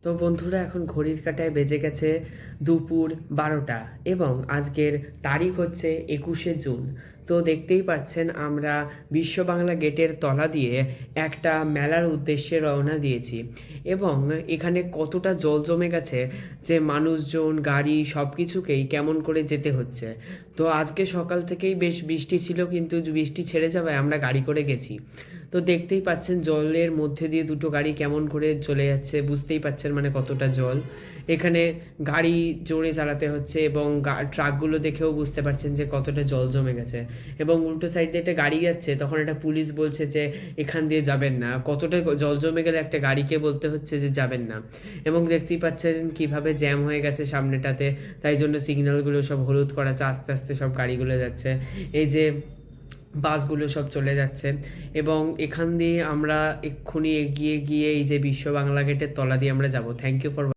তো বন্ধুরা, এখন ঘড়ির কাঁটায় বেজে গেছে দুপুর 12টা এবং আজকের তারিখ হচ্ছে 21শে জুন। তো দেখতেই পাচ্ছেন আমরা বিশ্ব বাংলা গেটের তলা দিয়ে একটা মেলার উদ্দেশ্যে রওনা দিয়েছি এবং এখানে কতটা জল জমে গেছে যে মানুষজন গাড়ি সব কিছুকেই কেমন করে যেতে হচ্ছে। তো আজকে সকাল থেকেই বেশ বৃষ্টি ছিল, কিন্তু বৃষ্টি ছেড়ে যাওয়ায় আমরা গাড়ি করে গেছি। তো দেখতেই পাচ্ছেন জলের মধ্যে দিয়ে দুটো গাড়ি কেমন করে চলে যাচ্ছে, বুঝতেই পাচ্ছেন মানে কতটা জল। এখানে গাড়ি জোরে চালাতে হচ্ছে এবং ট্রাকগুলো দেখেও বুঝতে পারছেন যে কতটা জল জমে গেছে। এবং উল্টো সাইড দিয়ে একটা গাড়ি যাচ্ছে, তখন একটা পুলিশ বলছে যে এখান দিয়ে যাবেন না। কতটা জল জমে গেলে একটা গাড়িকে বলতে হচ্ছে যে যাবেন না। এবং দেখতেই পাচ্ছেন কিভাবে জ্যাম হয়ে গেছে সামনেটাতে, তাই জন্য সিগন্যালগুলো সব হলুদ করা আছে, আস্তে আস্তে সব গাড়িগুলো যাচ্ছে। এই যে বাসগুলো সব চলে যাচ্ছে এবং এখান দিয়ে আমরা এক্ষুনি এগিয়ে গিয়ে এই যে বিশ্ব বাংলা গেটের তলা দিয়ে আমরা যাব। Thank you for